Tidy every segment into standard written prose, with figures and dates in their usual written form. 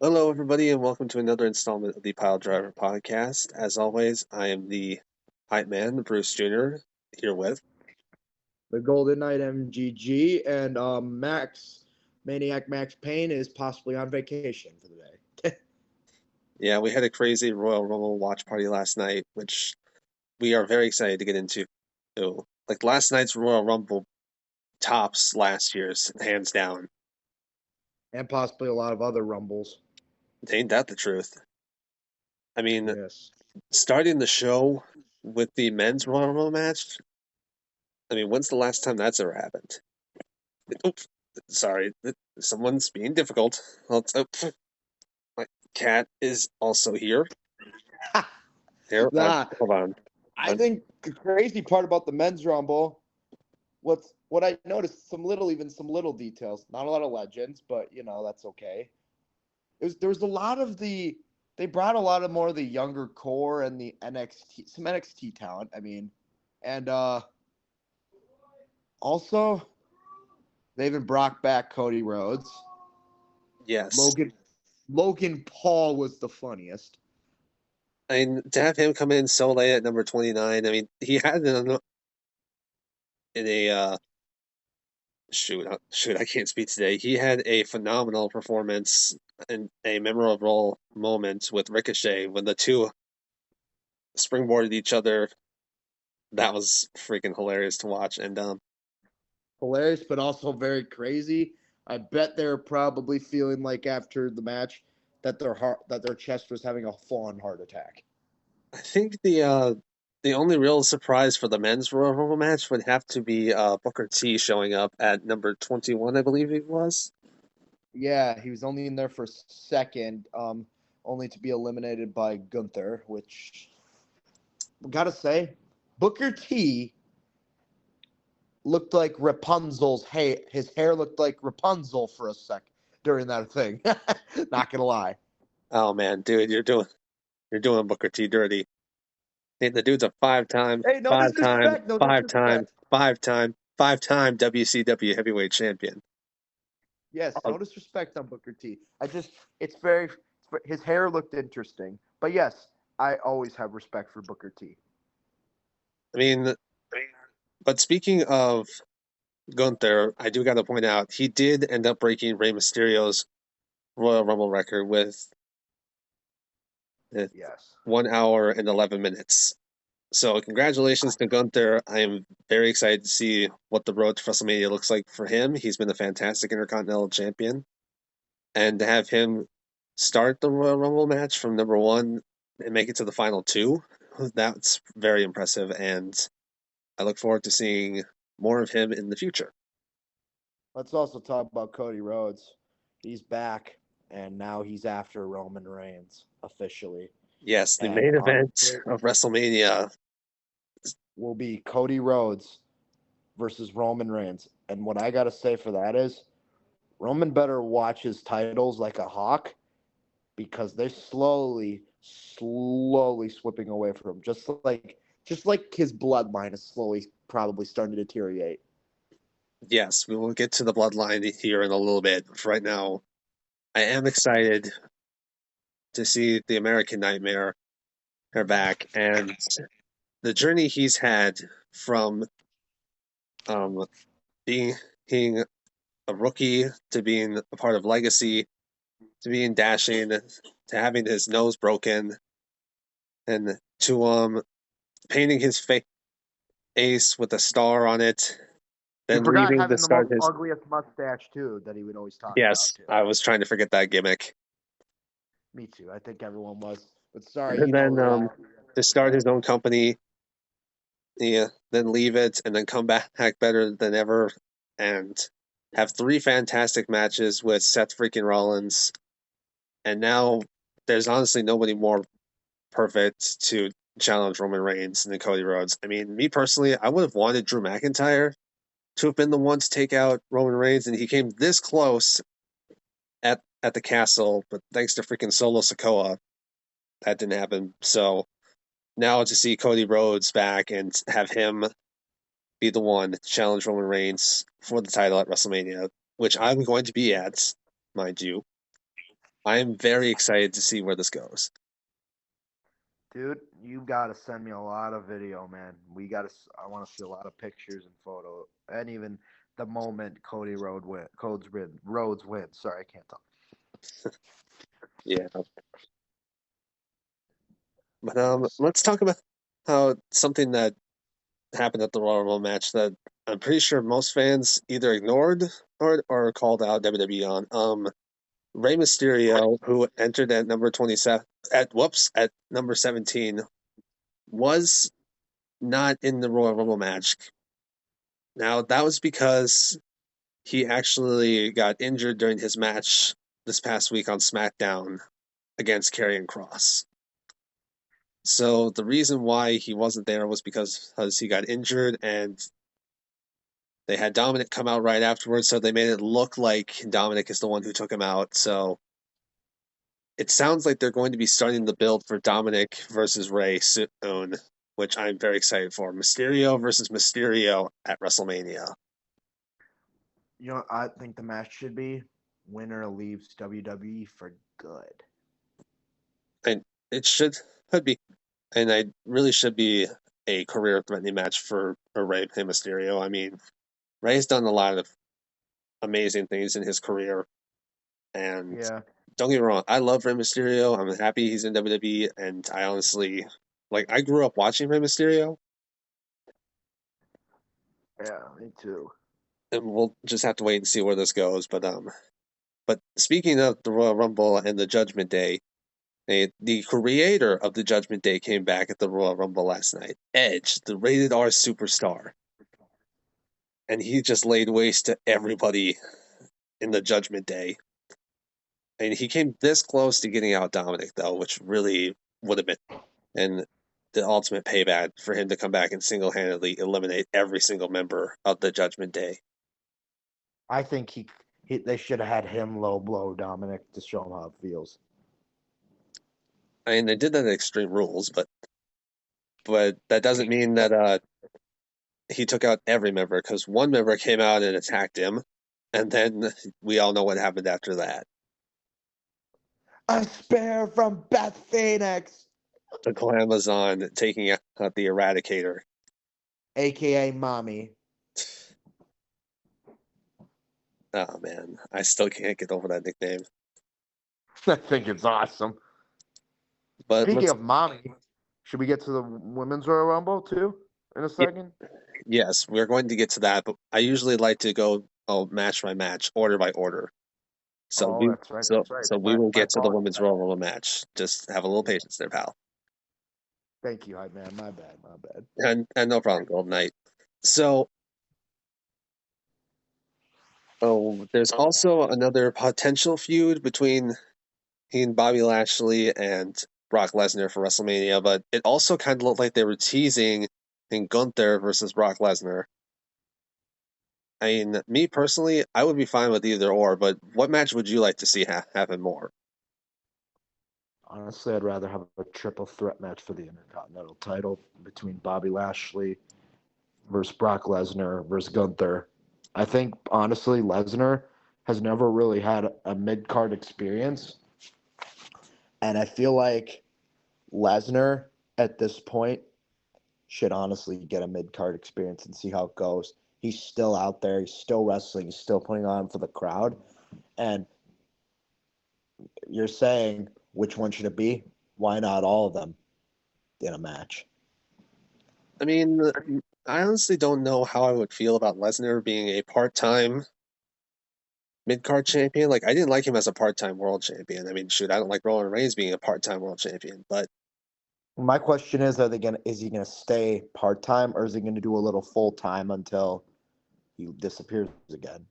Hello, everybody, and welcome to another installment of the Pile Driver Podcast. As always, I am the hype man, Bruce Jr., here with. The Golden Knight MGG, and Maniac Max Payne is possibly on vacation for the day. Yeah, we had a crazy Royal Rumble watch party last night, which we are very excited to get into. So, like last night's Royal Rumble tops last year's, hands down. And possibly a lot of other Rumbles. Ain't that the truth? I mean, Yes. starting the show with the men's Royal Rumble match. I mean, when's the last time that's ever happened? Oops, sorry, someone's being difficult. My cat is also here. Here, Nah, hold on. I think the crazy part about the men's Rumble, what I noticed, some little details. Not a lot of legends, but that's okay. There was a lot of they brought a lot of more of the younger core and the some NXT talent. I mean, and also they even brought back Cody Rhodes. Yes. Logan Paul was the funniest. I mean, to have him come in so late at number 29, I mean, he had in a shoot, I can't speak today. He had a phenomenal performance and a memorable moment with Ricochet when the two springboarded each other. That was freaking hilarious to watch. And Hilarious, but also very crazy. I bet they're probably feeling like after the match that their chest was having a full-on heart attack. I think the only real surprise for the men's Royal Rumble match would have to be Booker T showing up at number 21, I believe it was. Yeah, he was only in there for a second, only to be eliminated by Gunther, which gotta say, Booker T looked like Rapunzel's hair. His hair looked like Rapunzel for a sec during that thing. Not gonna lie. Oh man, dude, you're doing Booker T dirty. Hey, the dude's a Hey, no disrespect, no disrespect. five-time WCW heavyweight champion. Yes, Uh, no disrespect on Booker T. His hair looked interesting, but yes, I always have respect for Booker T. I mean, but speaking of Gunther, I do got to point out he did end up breaking Rey Mysterio's Royal Rumble record with Yes. 1 hour and 11 minutes. So congratulations to Gunther. I am very excited to see what the road to WrestleMania looks like for him. He's been a fantastic Intercontinental Champion. And to have him start the Royal Rumble match from number one and make it to the final two, that's very impressive. And I look forward to seeing more of him in the future. Let's also talk about Cody Rhodes. He's back, and now he's after Roman Reigns officially. Yes, the And main event of WrestleMania. will be Cody Rhodes versus Roman Reigns. And what I got to say for that is Roman better watch his titles like a hawk because they're slowly slipping away from him. Just like his bloodline is slowly probably starting to deteriorate. Yes, we will get to the bloodline here in a little bit. Right now, I am excited to see the American Nightmare her back and the journey he's had from um, being a rookie to being a part of Legacy to being dashing to having his nose broken and to painting his face with a star on it, You then forgot leaving to having the start most his. ugliest mustache too that he would always talk about Yes, too. I was trying to forget that gimmick. Me too. I think everyone was. But sorry, And then to start his own company, yeah, then leave it and then come back better than ever and have three fantastic matches with Seth freaking Rollins. And now there's honestly nobody more perfect to challenge Roman Reigns than Cody Rhodes. I mean, me personally, I would have wanted Drew McIntyre to have been the one to take out Roman Reigns, and he came this close at the castle, but thanks to freaking Solo Sikoa, that didn't happen. So now to see Cody Rhodes back and have him be the one to challenge Roman Reigns for the title at WrestleMania, which I'm going to be at, mind you. I am very excited to see where this goes. Dude, you gotta send me a lot of video, man. I want to see a lot of pictures and photo, and even the moment Rhodes win. Sorry, I can't talk. Yeah. But let's talk about how something that happened at the Royal Rumble match that I'm pretty sure most fans either ignored or called out WWE on. Rey Mysterio, who entered at number 27 at number 17, was not in the Royal Rumble match. Now that was because he actually got injured during his match this past week on SmackDown against Karrion Kross. So the reason why he wasn't there was because he got injured, and they had Dominic come out right afterwards, so they made it look like Dominic is the one who took him out. So it sounds like they're going to be starting the build for Dominic versus Rey soon, which I'm very excited for. Mysterio versus Mysterio at WrestleMania. You know, I think the match should be winner leaves WWE for good. And it could be, and I really should be a career-threatening match for Rey and Mysterio. I mean, Rey's done a lot of amazing things in his career, and Yeah, don't get me wrong, I love Rey Mysterio. I'm happy he's in WWE, and I honestly I grew up watching Rey Mysterio, yeah, me too. and we'll just have to wait and see where this goes. But speaking of the Royal Rumble and the Judgment Day, the creator of the Judgment Day came back at the Royal Rumble last night, Edge, the rated R superstar, and he just laid waste to everybody in the Judgment Day. And he came this close to getting out Dominic, though, which really would have been and the ultimate payback for him to come back and single-handedly eliminate every single member of the Judgment Day. I think they should have had him low blow Dominic to show him how it feels. I mean, they did that at Extreme Rules, but that doesn't mean that he took out every member, because one member came out and attacked him, and then we all know what happened after that. A spear from Beth Phoenix, The Glamazon taking out the Eradicator. aka Mommy. Oh man, I still can't get over that nickname. I think it's awesome. But Speaking let's of Mommy, should we get to the Women's Royal Rumble too in a second? yes, we're going to get to that. But I usually like to go match by match, order by order. So Oh, we that's right. so That's right. so we will My get to the fault. women's Royal Rumble match. Just have a little patience there, pal. Thank you, hype man. My bad. My bad. And no problem, Golden Knight. So there's also another potential feud between he and Bobby Lashley and Brock Lesnar for WrestleMania, but it also kind of looked like they were teasing in Gunther versus Brock Lesnar. I mean, me personally, I would be fine with either or, but what match would you like to see happen more? Honestly, I'd rather have a triple threat match for the Intercontinental title between Bobby Lashley versus Brock Lesnar versus Gunther. I think honestly, Lesnar has never really had a mid card experience, and I feel like Lesnar at this point should honestly get a mid card experience and see how it goes. He's still out there. He's still wrestling. He's still putting on for the crowd. And you're saying which one should it be? Why not all of them in a match? I mean, I honestly don't know how I would feel about Lesnar being a part-time mid-card champion. Like, I didn't like him as a part-time world champion. I mean, shoot, I don't like Roman Reigns being a part-time world champion, but My question is, is he gonna stay part time or is he gonna do a little full time until he disappears again?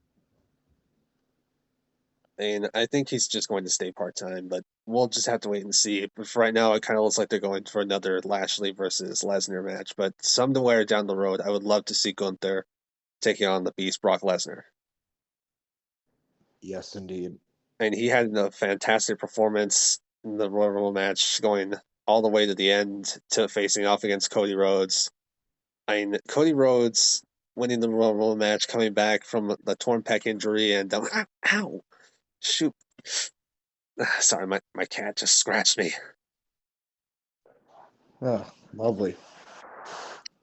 I mean, I think he's just going to stay part-time, but we'll just have to wait and see. But for right now, it kind of looks like they're going for another Lashley versus Lesnar match, but somewhere down the road, I would love to see Gunther taking on the Beast Brock Lesnar. Yes, indeed. And he had a fantastic performance in the Royal Rumble match, going all the way to the end to facing off against Cody Rhodes. I mean, Cody Rhodes winning the Royal Rumble match, coming back from the torn pec injury, and ow, shoot, Sorry, my cat just scratched me. Oh, lovely.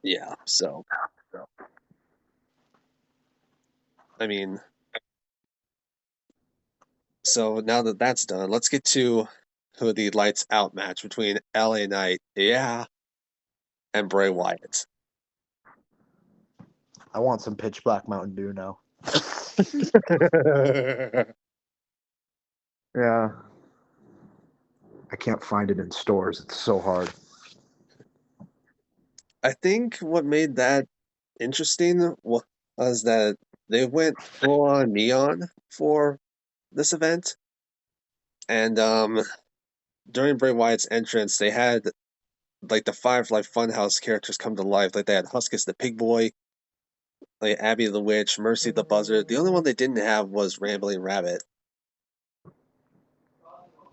Yeah, so I mean, so now that that's done, let's get to who the lights out match between LA Knight, yeah, and Bray Wyatt. I want some pitch black Mountain Dew now. Yeah. I can't find it in stores. It's so hard. I think what made that interesting was that they went full on neon for this event, and during Bray Wyatt's entrance, they had like the Firefly Funhouse characters come to life. Like they had Huskus the Pig Boy, like Abby the Witch, Mercy the Buzzard. The only one they didn't have was Rambling Rabbit.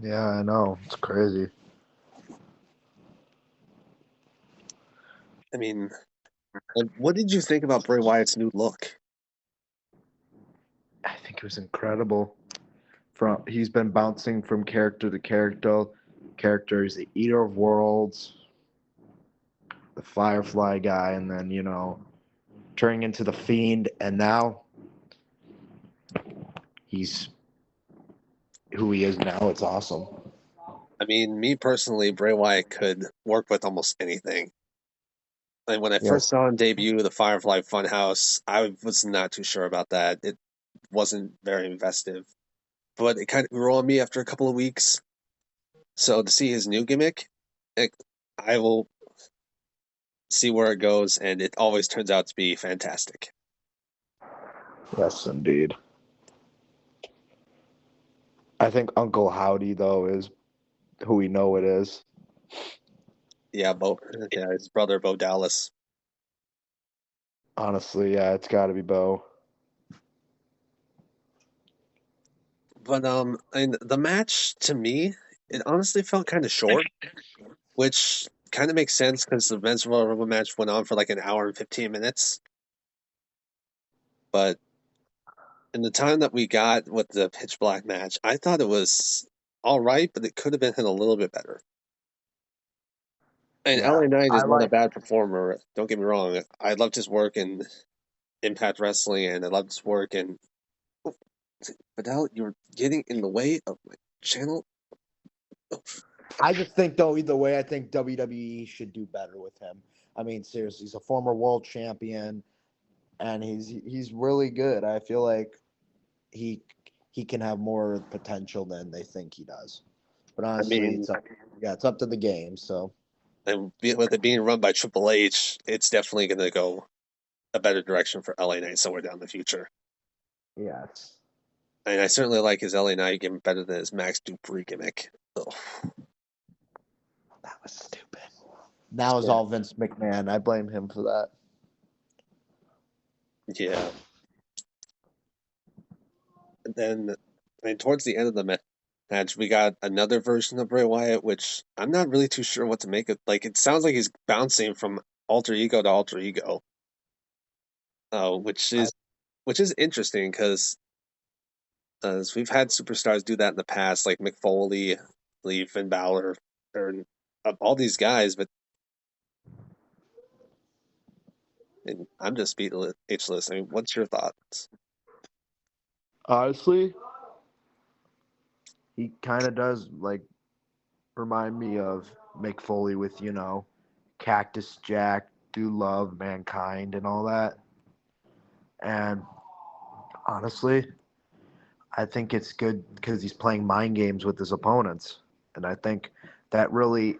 Yeah, I know. It's crazy. I mean, like, what did you think about Bray Wyatt's new look? I think it was incredible. He's been bouncing from character to character. He's the Eater of Worlds, the Firefly guy, and then turning into the Fiend, and now he's who he is now. It's awesome. I mean, me personally, Bray Wyatt could work with almost anything. And when I first Yes. saw him debut the Firefly Funhouse, I was not too sure about that. It wasn't very investive, but it kind of grew on me after a couple of weeks. So to see his new gimmick, it, I will see where it goes, and it always turns out to be fantastic. Yes, indeed. I think Uncle Howdy though is who we know it is. Yeah, yeah, his brother Bo Dallas. Honestly, yeah, it's got to be Bo. But and the match to me, it honestly felt kind of short, which kind of makes sense because the men's Royal Rumble match went on for like an hour and 15 minutes. But in the time that we got with the pitch black match, I thought it was all right, but it could have been a little bit better. And Yeah, LA Knight I is not a like. bad performer. Don't get me wrong. I loved his work in Impact Wrestling, and I loved his work in. Oh, Vidal, you're getting in the way of my channel. I just think though, either way, I think WWE should do better with him. I mean, seriously, he's a former world champion, and he's really good. I feel like he he can have more potential than they think he does. But I honestly, mean, it's up to the game. So and with it being run by Triple H, it's definitely going to go a better direction for LA Knight somewhere down the future. yes, And I certainly like his LA Knight gimmick better than his Max Dupree gimmick. Ugh. that was stupid. Now is Yeah. all Vince McMahon. I blame him for that. Yeah. And then, I mean, towards the end of the match, we got another version of Bray Wyatt, which I'm not really too sure what to make of. Like, it sounds like he's bouncing from alter ego to alter ego, uh, which I, is which is interesting because we've had superstars do that in the past, like Mick Foley, Lee Finn Balor, or all these guys. But and I'm just speechless. I mean, what's your thoughts? honestly, he kind of does like remind me of Mick Foley with Cactus Jack, Do Love, Mankind, and all that. And honestly, I think it's good because he's playing mind games with his opponents, and I think that really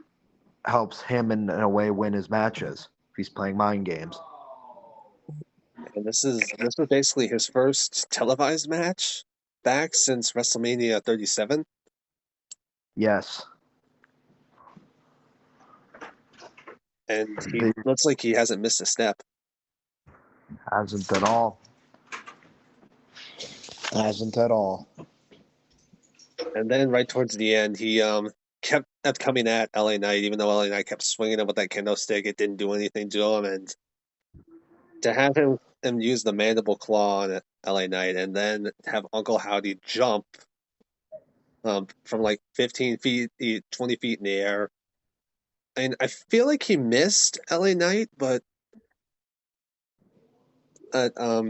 helps him in a way win his matches. If he's playing mind games. And this was basically his first televised match back since WrestleMania 37, Yes, and he he looks like he hasn't missed a step. hasn't at all. Hasn't at all. And then right towards the end, he kept coming at LA Knight, even though LA Knight kept swinging him with that kendo stick. It didn't do anything to him, and to have him use the mandible claw on LA Knight, and then have Uncle Howdy jump from like 15 feet, 20 feet in the air. And I feel like he missed LA Knight, but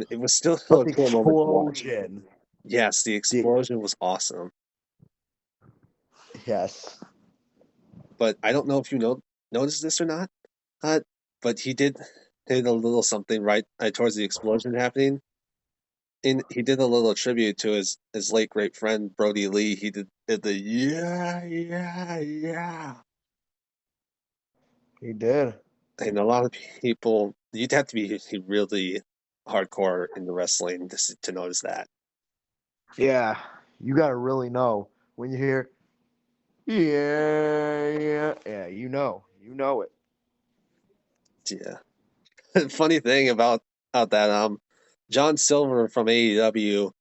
it was still But a the cool moment to watch. explosion. Yes, the explosion was awesome. Yes. But I don't know if you noticed this or not, uh, but he did a little something right towards the explosion happening. And he did a little tribute to his late great friend Brody Lee. He did the yeah. He did. And a lot of people, you'd have to be really hardcore in the wrestling to notice that. Yeah. You got to really know when you hear, yeah, you know it. Yeah. Funny thing about that, John Silver from AEW,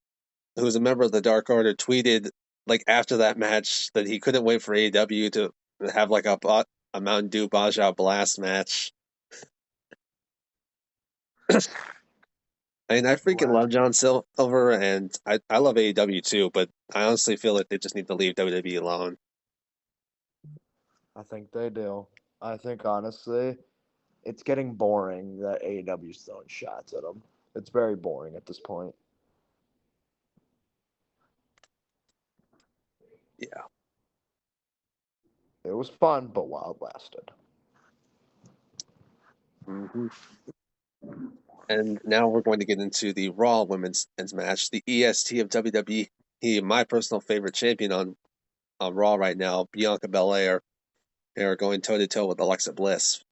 who's a member of the Dark Order, tweeted like after that match that he couldn't wait for AEW to have like a Mountain Dew Baja Blast match. I mean, I freaking love John Silver, and I love AEW too, but I honestly feel like they just need to leave WWE alone. I think they do. I think honestly, it's getting boring that AEW's throwing shots at them. It's very boring at this point. Yeah. It was fun, but while it lasted. hmm And now we're going to get into the Raw Women's match, the EST of WWE. My personal favorite champion on Raw right now, Bianca Belair. They are going toe to toe with Alexa Bliss.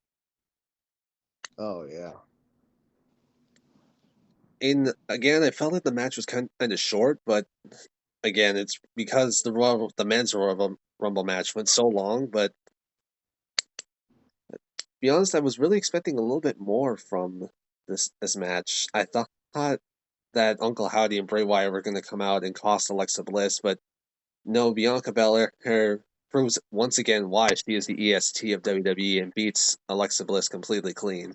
Oh yeah. And again, I felt like the match was kind of short, but again, it's because the men's Rumble match went so long. But to be honest, I was really expecting a little bit more from this match. I thought that Uncle Howdy and Bray Wyatt were going to come out and cost Alexa Bliss, but no, Bianca Belair proves once again why she is the EST of WWE and beats Alexa Bliss completely clean.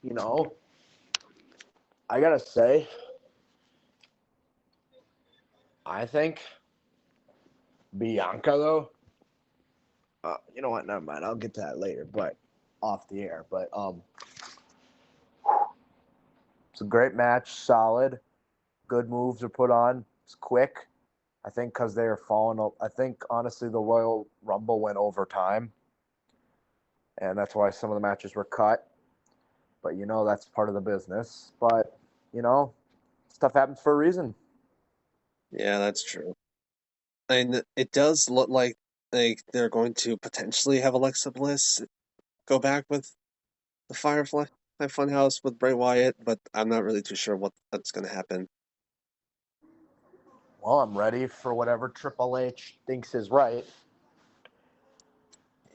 You know, I gotta say, I think Bianca though. You know what? Never mind. I'll get to that later, but off the air. But it's a great match. Solid. Good moves are put on. It's quick. I think because they are falling. I think honestly, the Royal Rumble went overtime, and that's why some of the matches were cut. But that's part of the business. But you know, stuff happens for a reason. Yeah, that's true. And it does look like they're going to potentially have Alexa Bliss go back with the Firefly Funhouse with Bray Wyatt, but I'm not really too sure that's going to happen. Well, I'm ready for whatever Triple H thinks is right.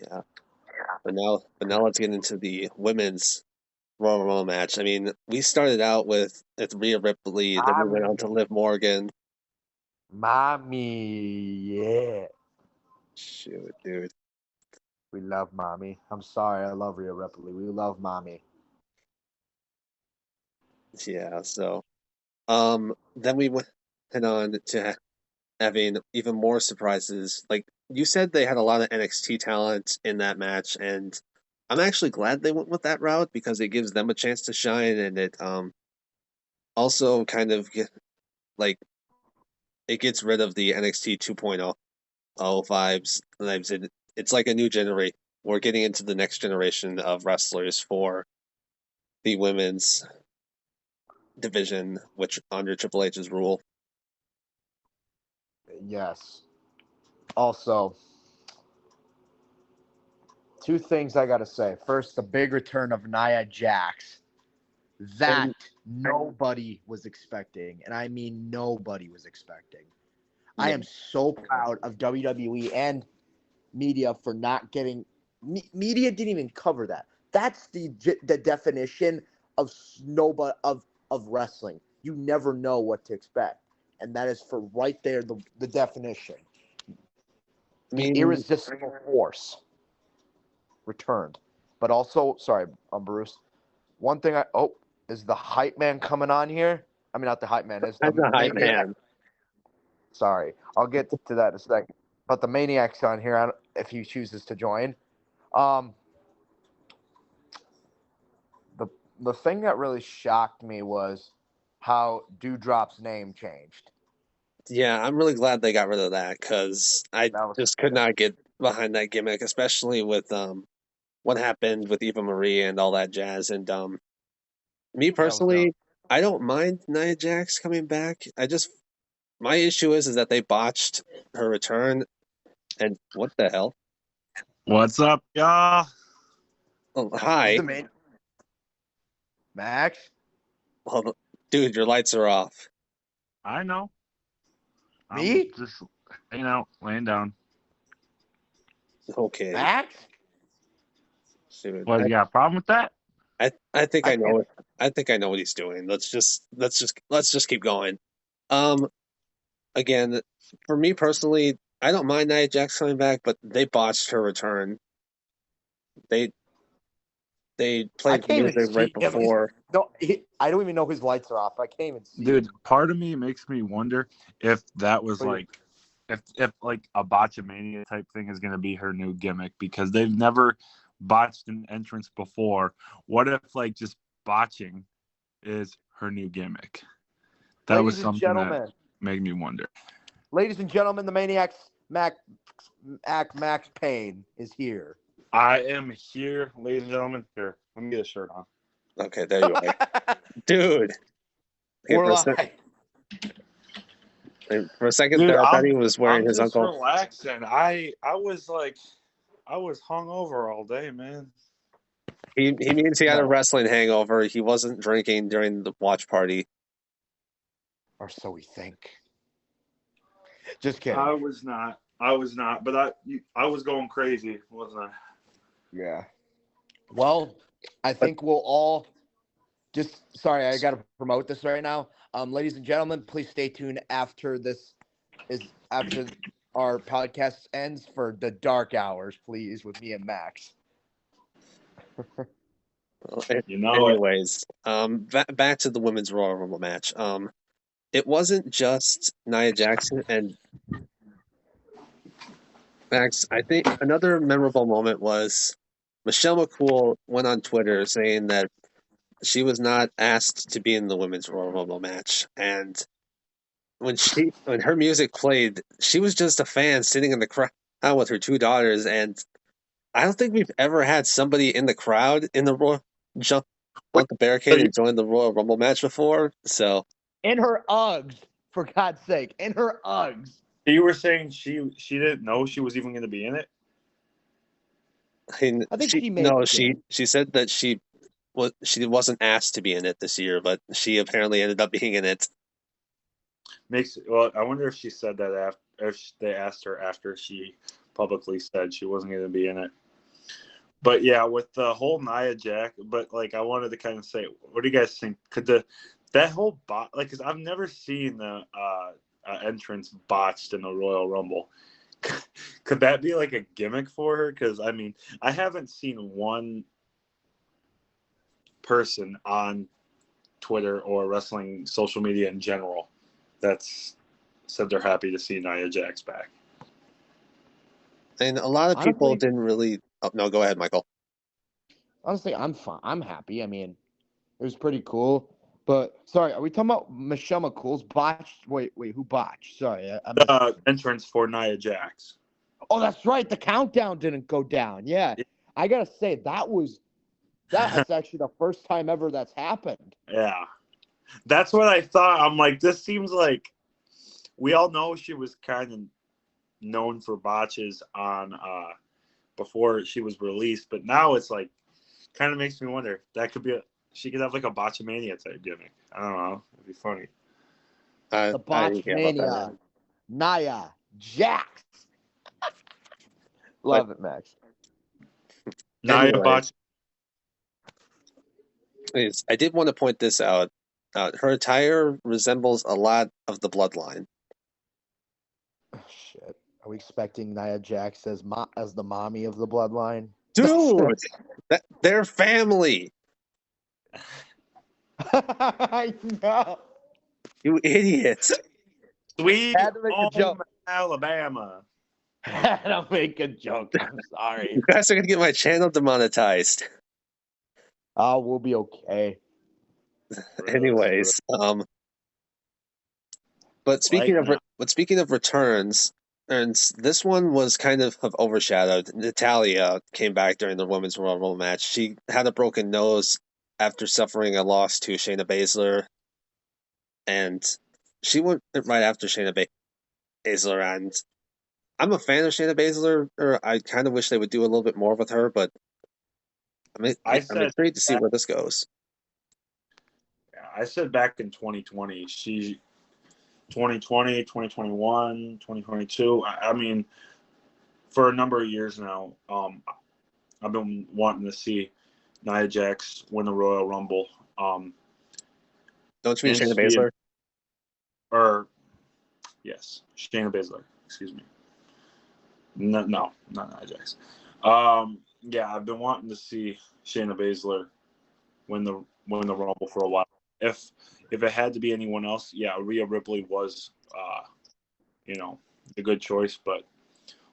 Yeah, but now let's get into the women's Royal Rumble match. I mean, we started out with Rhea Ripley, then we went on to Mommy, Liv Morgan. mommy, yeah. Shoot, dude. We love mommy. I'm sorry, I love Rhea Ripley. We love mommy. Yeah, so then we went on to having even more surprises. Like you said, they had a lot of NXT talent in that match, and I'm actually glad they went with that route because it gives them a chance to shine, and it also kind of like it gets rid of the NXT 2.0 vibes. It's like a new generation. We're getting into the next generation of wrestlers for the women's division, which under Triple H's rule. Yes. Also, two things I got to say. First, the big return of Nia Jax. That And nobody was expecting. And I mean, nobody was expecting. I yeah, am so proud of WWE and media for not getting. Media didn't even cover that. That's the definition of nobody of wrestling. You never know what to expect, and that is for right there the definition. I The mean, irresistible force returned. But also, sorry, Bruce. One thing is the hype man coming on here. I mean, not the hype man. Is the as a hype main event? man. Sorry, I'll get to that in a second. But the Maniac's on here if he chooses to join. Um, the the thing that really shocked me was how Dewdrop's name changed. Yeah, I'm really glad they got rid of that because I That was just could not get behind that gimmick, especially with what happened with Eva Marie and all that jazz. And me that was dumb. personally, I don't mind Nia Jax coming back. My issue is that they botched her return. And what the hell? What's up, y'all? Oh, This hi. is the main Max. Well, dude, your lights are off. I know. Me? I'm just hanging out, laying down. Okay, Max? dude. What, you got a problem with that? I think I I know can't- it. I think I know what he's doing. Let's just keep going. Again, for me personally, I don't mind Nia Jax coming back, but they botched her return. They they I played the can't even music right see him. before. I don't even know his lights are off. I can't even see Dude, him. part of me makes me wonder if that was But like if like a botchamania type thing is gonna be her new gimmick because they've never botched an entrance before. What if like just botching is her new gimmick? That was Ladies and something that gentlemen, made me wonder. the Maniac's Max Payne is here. I am here, ladies and gentlemen. Here, let me get a shirt on. Okay, there you are, dude. Okay, We're live. for a second Dude, there, I thought he was wearing I'm his just uncle. relaxing. I was like, I was hungover all day, man. He means he had a No. wrestling hangover. He wasn't drinking during the watch party. Or so we think. Just kidding. I was not, but I was going crazy, wasn't I? Yeah. Well, I think we'll all sorry, I gotta promote this right now. Ladies and gentlemen, please stay tuned after our podcast ends for the dark hours, please, with me and Max. You know it. Anyways, back to the women's Royal Rumble match. It wasn't just Nia Jackson and Max. I think another memorable moment was Michelle McCool went on Twitter saying that she was not asked to be in the women's Royal Rumble match, and when her music played, she was just a fan sitting in the crowd with her two daughters, and I don't think we've ever had somebody in the crowd in the Royal jump on the barricade and join the Royal Rumble match before. So In her Uggs, for God's sake, in her Uggs. You were saying she didn't know she was even going to be in it. I think she made she said that she wasn't asked to be in it this year, but she apparently ended up being in it. I wonder if she said that after, if they asked her after she publicly said she wasn't going to be in it. But yeah, with the whole Nia Jax, but like I wanted to kind of say, what do you guys think? Could that whole because I've never seen the entrance botched in the Royal Rumble. Could that be like a gimmick for her? Because I mean, I haven't seen one person on Twitter or wrestling social media in general that's said they're happy to see Nia Jax back. And a lot of people Honestly, didn't really. Oh, no, go ahead, Michael. honestly, I'm fine. I'm happy. I mean, it was pretty cool. But sorry, are we talking about Michelle McCool's botched? Wait, who botched? Sorry, I missed The entrance for Nia Jax. Oh, that's right. The countdown didn't go down. Yeah, I gotta say that's actually the first time ever that's happened. Yeah. That's what I thought. I'm like, this seems like we all know she was kind of known for botches on before she was released, but now it's like kind of makes me wonder. That could be she could have like a botchamania type gimmick. I don't know. It'd be funny. The I didn't care about that, Botchmania, man. Nia Jax. But Love it, Max. Nia botch. I did want to point this out. Her attire resembles a lot of the Bloodline. Oh, shit. Are we expecting Nia Jax as the mommy of the bloodline? Dude, they're family. I know. You idiots. Sweet Had to make a home joke. Alabama. Had to make a joke. I'm sorry. You guys are gonna get my channel demonetized. Oh, we'll be okay. Anyways, but speaking Like of returns, and this one was kind of overshadowed. Natalia came back during the Women's Royal Rumble match. She had a broken nose after suffering a loss to Shayna Baszler, and she went right after Shayna Baszler. And I'm a fan of Shayna Baszler. Or I kind of wish they would do a little bit more with her, but I'm said, intrigued to see where this goes. I said back in 2020, 2020, 2021, 2022. I mean, for a number of years now, I've been wanting to see Nia Jax win the Royal Rumble. Don't you mean and Shayna she be Baszler? Yes, Shayna Baszler. Excuse me. No, not Nia Jax. Yeah, I've been wanting to see Shayna Baszler win the Rumble for a while. If it had to be anyone else, yeah, Rhea Ripley was, a good choice. But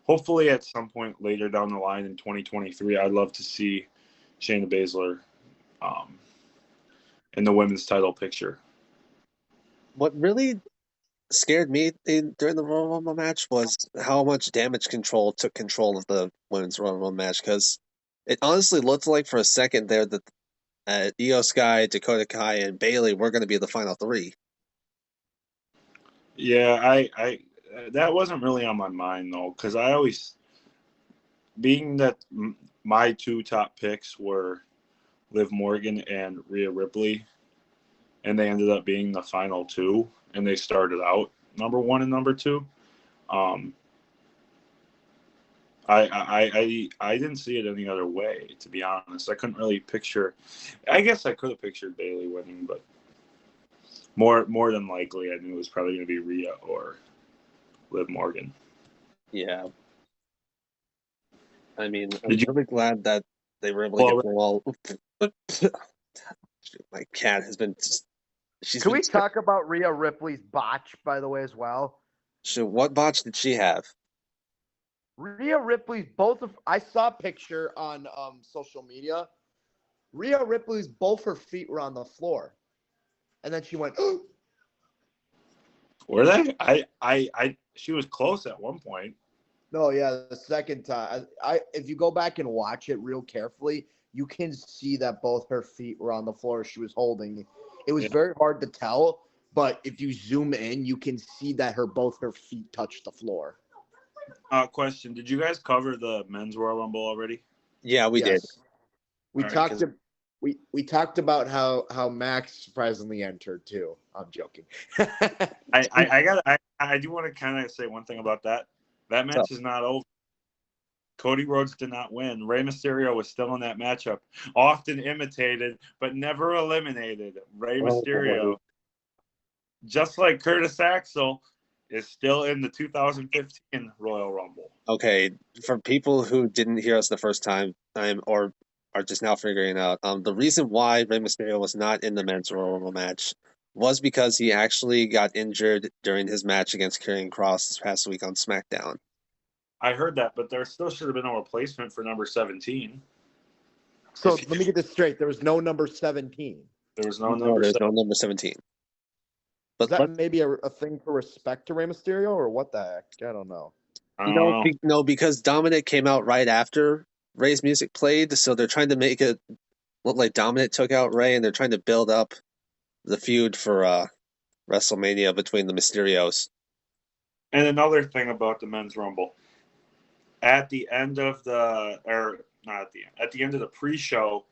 hopefully, at some point later down the line in 2023, I'd love to see Shayna Baszler in the women's title picture. What really scared me during the Royal Rumble match was how much Damage Control took control of the Women's Royal Rumble match, because it honestly looked like for a second there that Io Sky, Dakota Kai, and Bayley were going to be the final three. Yeah, I that wasn't really on my mind though, because I always, being that my two top picks were Liv Morgan and Rhea Ripley, and they ended up being the final two, and they started out number one and number two. I didn't see it any other way, to be honest. I couldn't really picture. I guess I could have pictured Bayley winning, but more than likely, I knew it was probably going to be Rhea or Liv Morgan. Yeah. I mean, I'm really glad that they were able to get the wall. My cat has been. Can we talk about Rhea Ripley's botch, by the way, as well? So what botch did she have? Rhea Ripley's I saw a picture on social media. Rhea Ripley's both her feet were on the floor, and then she went. Oh. Were they? She was close at one point. No, yeah, the second time. If you go back and watch it real carefully, you can see that both her feet were on the floor she was holding. It was very hard to tell, but if you zoom in, you can see that both her feet touched the floor. Question: did you guys cover the men's Royal Rumble already? Yeah, we did. We talked about how Max surprisingly entered too. I'm joking. I do want to kind of say one thing about that. That match is not over. Cody Rhodes did not win. Rey Mysterio was still in that matchup, often imitated but never eliminated. Rey Mysterio, just like Curtis Axel, is still in the 2015 Royal Rumble. Okay, for people who didn't hear us the first time, or are just now figuring out, the reason why Rey Mysterio was not in the men's Royal Rumble match was because he actually got injured during his match against Karrion Kross this past week on SmackDown. I heard that, but there still should have been a replacement for number 17. So let me get this straight. There was no number 17. There was no number 17. No number 17. But is that maybe a thing for respect to Rey Mysterio, or what the heck? I don't know. No, because Dominic came out right after Rey's music played, so they're trying to make it look like Dominic took out Rey, and they're trying to build up the feud for WrestleMania between the Mysterios. And another thing about the men's Rumble, at the end of the pre-show,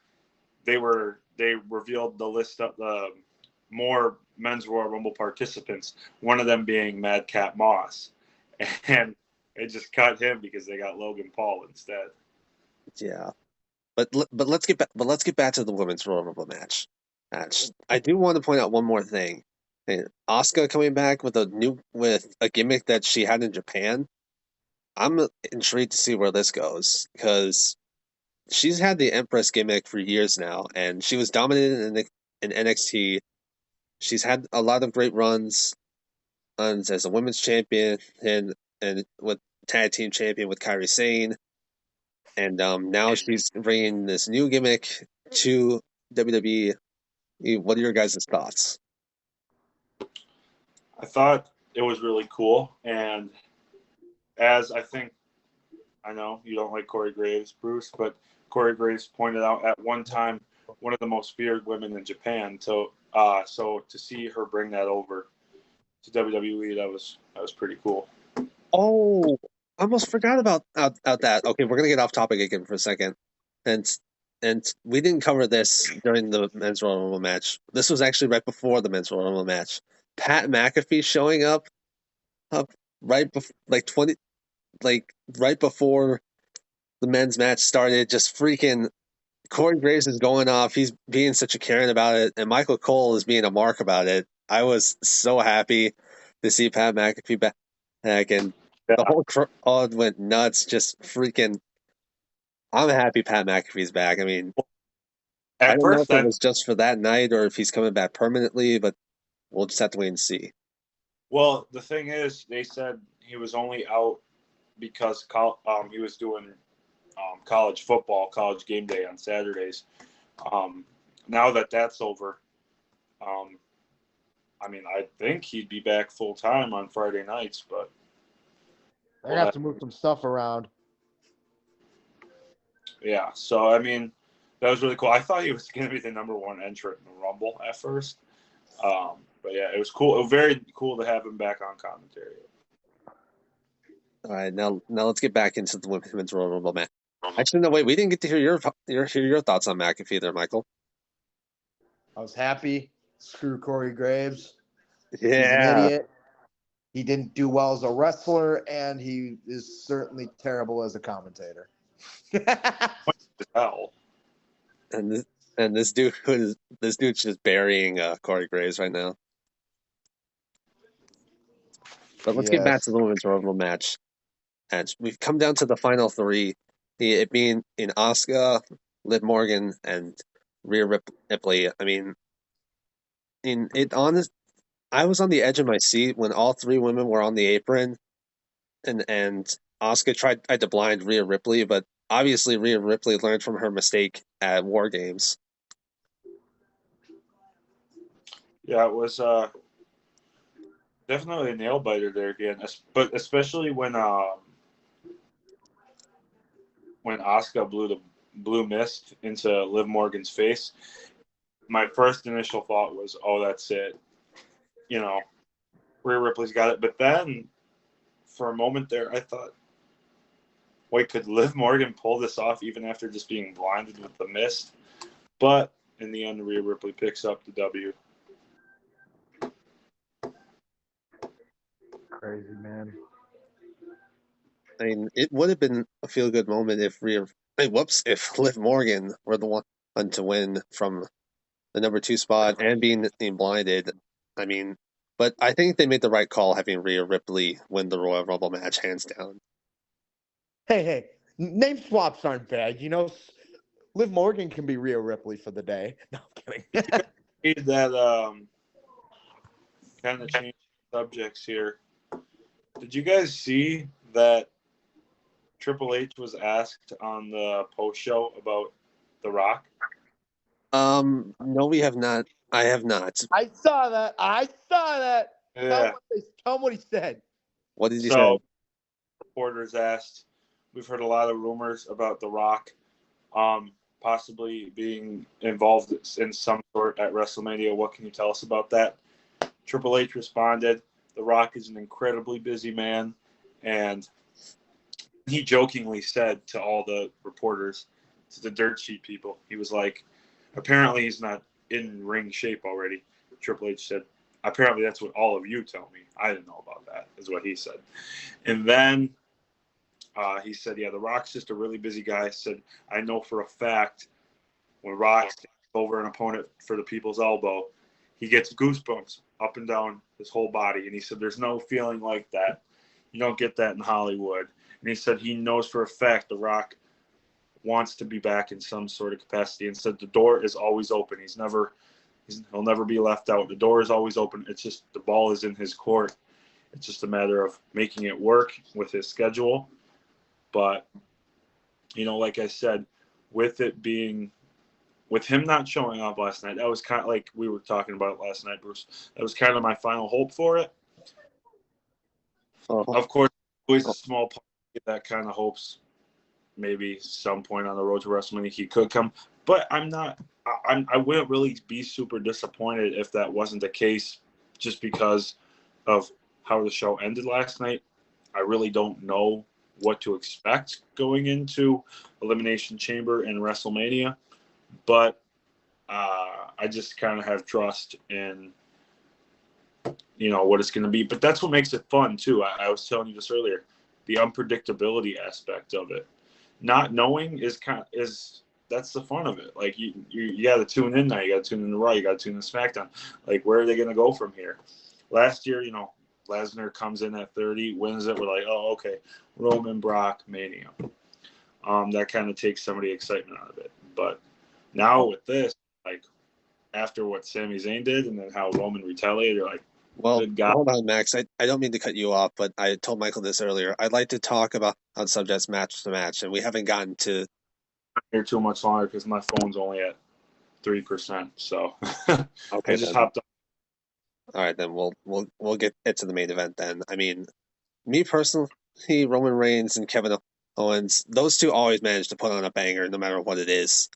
they revealed the list of the more men's Royal Rumble participants. One of them being Madcap Moss, and it just cut him because they got Logan Paul instead. Yeah, but let's get back to the women's Royal Rumble match. I do want to point out one more thing. Asuka coming back with a gimmick that she had in Japan. I'm intrigued to see where this goes, because she's had the Empress gimmick for years now, and she was dominated in NXT. She's had a lot of great runs as a women's champion and with tag team champion with Kairi Sane. And now she's bringing this new gimmick to WWE. What are your guys' thoughts? I thought it was really cool, and as I know you don't like Corey Graves, Bruce, but Corey Graves pointed out at one time one of the most feared women in Japan. So to see her bring that over to WWE, that was pretty cool. Oh, I almost forgot about that. Okay, we're gonna get off topic again for a second, and we didn't cover this during the men's Royal Rumble match. This was actually right before the men's Royal Rumble match. Pat McAfee showing up right before right before the men's match started, just freaking. Corey Graves is going off. He's being such a Karen about it, and Michael Cole is being a mark about it. I was so happy to see Pat McAfee back, and Yeah. the whole crowd went nuts. Just freaking. I'm happy Pat McAfee's back. I mean, I At don't know first, if it was just for that night or if he's coming back permanently, but we'll just have to wait and see. well, the thing is, they said he was only out because he was doing college football, college game day on Saturdays. Now that that's over, I mean, I think he'd be back full time on Friday nights, but I have to move some stuff around. yeah. So I mean, that was really cool. I thought he was going to be the number one entrant in the Rumble at first, but yeah, it was cool. It was very cool to have him back on commentary. All right, now let's get back into the women's Royal Rumble match. Actually, no, wait, we didn't get to hear your thoughts on McAfee there, Michael. I was happy. Screw Corey Graves. Yeah, He's an idiot. He didn't do well as a wrestler, and he is certainly terrible as a commentator. Hell. and this dude's just burying Corey Graves right now. But let's get back to the women's Royal Rumble match. And we've come down to the final three, it being in Asuka, Liv Morgan, and Rhea Ripley. I mean, I was on the edge of my seat when all three women were on the apron, and Asuka tried to blind Rhea Ripley, but obviously Rhea Ripley learned from her mistake at War Games. Yeah, it was definitely a nail biter there again, but especially when Asuka blew the blue mist into Liv Morgan's face. My first initial thought was, "Oh, that's it." You know, Rhea Ripley's got it. But then, for a moment there, I thought, "Wait, could Liv Morgan pull this off even after just being blinded with the mist?" But in the end, Rhea Ripley picks up the W. Crazy, man. I mean, it would have been a feel-good moment if if Liv Morgan were the one to win from the number 2 spot and being blinded. I mean, but I think they made the right call having Rhea Ripley win the Royal Rumble match hands down. Hey, name swaps aren't bad. You know, Liv Morgan can be Rhea Ripley for the day. No, I'm kidding. That kind of change subjects here. Did you guys see that Triple H was asked on the post show about The Rock? No, we have not. I have not. I saw that. Yeah. Tell him what he said. What did you So, say? reporters asked, we've heard a lot of rumors about The Rock possibly being involved in some sort at WrestleMania. What can you tell us about that? Triple H responded, The Rock is an incredibly busy man, and he jokingly said to all the reporters, to the dirt sheet people, he was like, apparently he's not in ring shape already. Triple H said, apparently that's what all of you tell me. I didn't know about that, is what he said. And then he said, yeah, The Rock's just a really busy guy. He said, I know for a fact when Rock stands over an opponent for the people's elbow, he gets goosebumps up and down his whole body. And he said, there's no feeling like that. You don't get that in Hollywood. And he said he knows for a fact The Rock wants to be back in some sort of capacity, and said the door is always open. He'll never be left out. The door is always open. It's just the ball is in his court. It's just a matter of making it work with his schedule. But, like I said, with him not showing up last night, that was kind of like we were talking about last night, Bruce. That was kind of my final hope for it. Of course, always a small part that kind of hopes maybe some point on the road to WrestleMania he could come. But I wouldn't really be super disappointed if that wasn't the case, just because of how the show ended last night. I really don't know what to expect going into Elimination Chamber and WrestleMania, but I just kind of have trust in what it's going to be. But that's what makes it fun too. I was telling you this earlier, the unpredictability aspect of it. Not knowing is that's the fun of it. Like you got to tune in now. You got to tune in to Raw. You got to tune in to SmackDown. Like, where are they going to go from here? Last year, Lesnar comes in at 30, wins it. We're like, oh, okay, Roman, Brock, Mania. That kind of takes some of the excitement out of it. But now with this, like, after what Sami Zayn did and then how Roman retaliated, you're like, Well, good God. hold on, Max. I don't mean to cut you off, but I told Michael this earlier. I'd like to talk about on subjects match to match, and we haven't gotten to here too much longer because my phone's only at 3%. So okay, I just then. hopped on. All right, then we'll get to the main event then. I mean, me personally, Roman Reigns and Kevin Owens, those two always manage to put on a banger no matter what it is.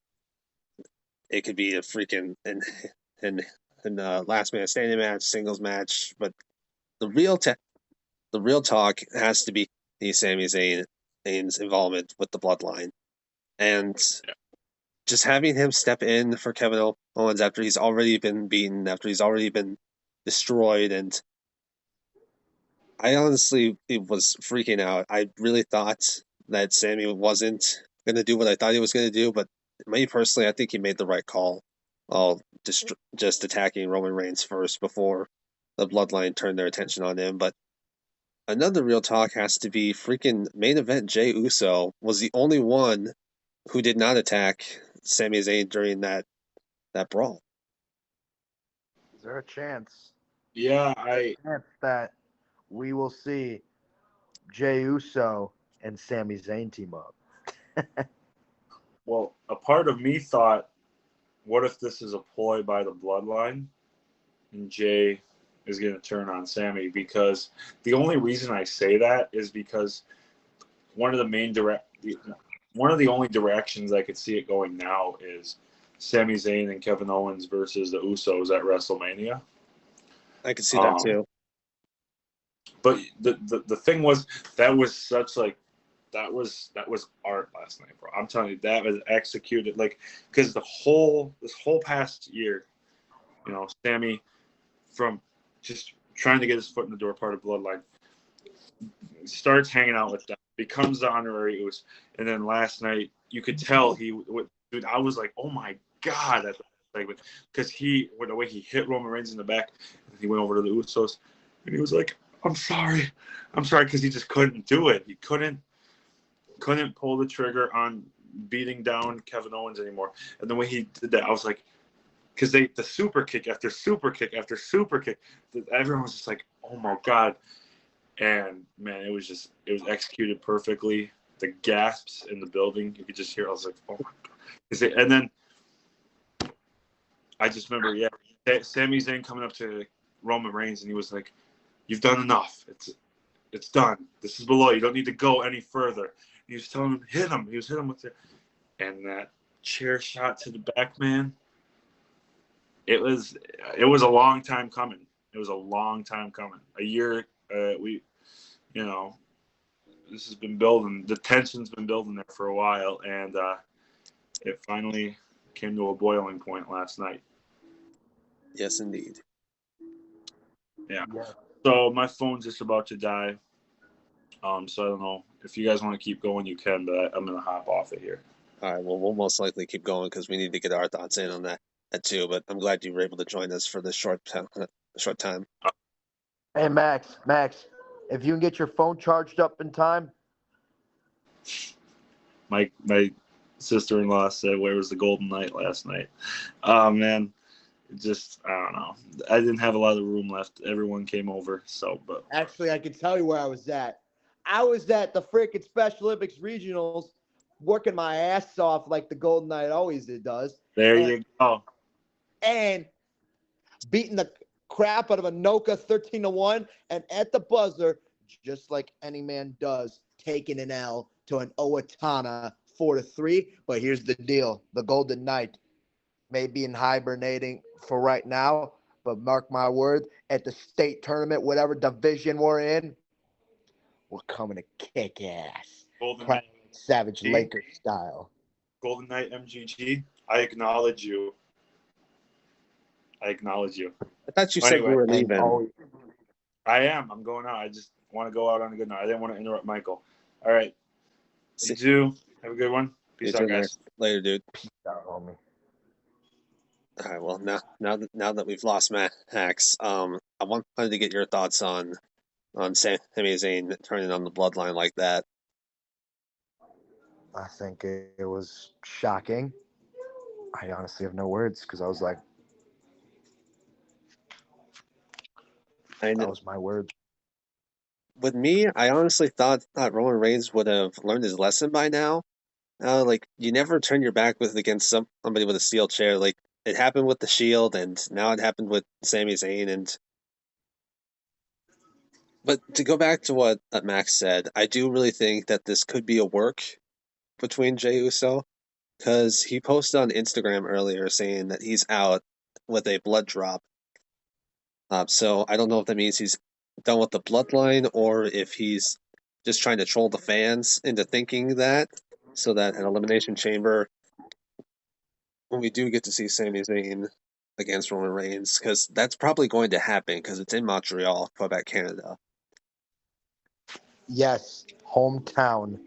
It could be a freaking in last man standing match, singles match, but the real talk has to be Sami Zayn's involvement with the Bloodline, and just having him step in for Kevin Owens after he's already been beaten, after he's already been destroyed, and I honestly was freaking out. I really thought that Sami wasn't going to do what I thought he was going to do, but me personally, I think he made the right call. Just attacking Roman Reigns first before the Bloodline turned their attention on him. But another real talk has to be freaking main event. Jey Uso was the only one who did not attack Sami Zayn during that brawl. Is there a chance? Yeah, Chance that we will see Jey Uso and Sami Zayn team up. well, a part of me thought, what if this is a ploy by the Bloodline and Jey is going to turn on Sami? Because the only reason I say that is because one of the only directions I could see it going now is Sami Zayn and Kevin Owens versus the Usos at WrestleMania. I could see that too. But the thing was, that was such like that was art last night, bro. I'm telling you, that was executed because this whole past year, Sami, from just trying to get his foot in the door, part of Bloodline, starts hanging out with them, becomes the honorary Us, and then last night you could tell dude, I was like, oh my God, that segment, because the way he hit Roman Reigns in the back, and he went over to the Usos, and he was like, I'm sorry, because he just couldn't do it. He couldn't pull the trigger on beating down Kevin Owens anymore. And the way he did that, I was like, because the super kick after super kick after super kick, everyone was just like, oh my God. And man, it was executed perfectly. The gasps in the building, you could just hear. I was like, oh my God. And then I just remember, Sami Zayn coming up to Roman Reigns, and he was like, you've done enough. It's done. This is below. You don't need to go any further. He was telling him, hit him. He was hitting him with it. And that chair shot to the back, man. It was a long time coming. It was a long time coming. A year, this has been building. The tension's been building there for a while, and it finally came to a boiling point last night. Yes, indeed. Yeah. So my phone's just about to die. So I don't know. If you guys want to keep going, you can, but I'm going to hop off of here. All right, well, we'll most likely keep going because we need to get our thoughts in on that too, but I'm glad you were able to join us for this short time. Hey, Max, if you can get your phone charged up in time. My sister-in-law said, where was the Golden Knight last night? Oh, man. Just I don't know. I didn't have a lot of room left. Everyone came over, so but Actually, I can tell you where I was at. I was at the freaking Special Olympics regionals, working my ass off like the Golden Knight always does, there and, you go. and beating the crap out of Anoka 13-1, and at the buzzer, just like any man does, taking an L to an Owatonna 4-3. But here's the deal: the Golden Knight may be in hibernating for right now, but mark my word, at the state tournament, whatever division we're in, we're coming to kick ass. Golden Playing Knight, Savage Lakers style. Golden Knight MGG. I acknowledge you. I acknowledge you. I thought you said you Anyway, were And leaving. I am. I'm going out. I just want to go out on a good note. I didn't want to interrupt Michael. All right. You too. Have a good one. Peace out, guys. Later, dude. peace out, homie. All right. Well, now that we've lost Max, I wanted to get your thoughts on Sami Zayn turning on the bloodline like that. I think it was shocking. I honestly have no words because I was like, I that was my word. With me, I honestly thought Roman Reigns would have learned his lesson by now. Like you never turn your back against somebody with a steel chair. Like it happened with the Shield, and now it happened with Sami Zayn. But to go back to what Max said, I do really think that this could be a work between Jey Uso because he posted on Instagram earlier saying that he's out with a blood drop. So I don't know if that means he's done with the bloodline or if he's just trying to troll the fans into thinking that, so that an Elimination Chamber, when we do get to see Sami Zayn against Roman Reigns, because that's probably going to happen because it's in Montreal, Quebec, Canada. Yes, hometown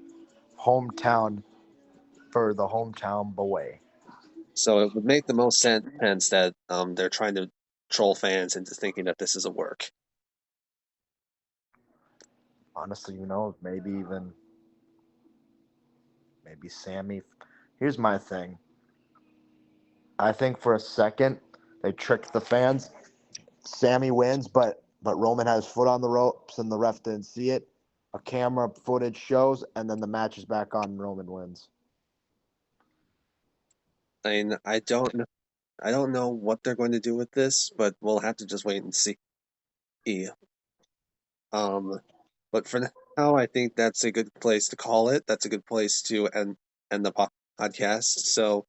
for the hometown boy. So it would make the most sense that they're trying to troll fans into thinking that this is a work. Honestly, maybe Sammy. Here's my thing. I think for a second they tricked the fans. Sammy wins, but Roman has his foot on the ropes and the ref didn't see it. A camera footage shows, and then the match is back on and Roman wins. I mean, I don't know what they're going to do with this, but we'll have to just wait and see. But for now, I think that's a good place to call it. That's a good place to end the podcast. So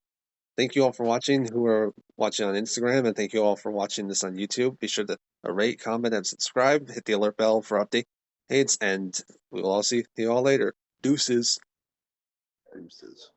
thank you all for watching who are watching on Instagram, and thank you all for watching this on YouTube. Be sure to rate, comment, and subscribe. Hit the alert bell for updates, and we will all see you all later. Deuces. Deuces.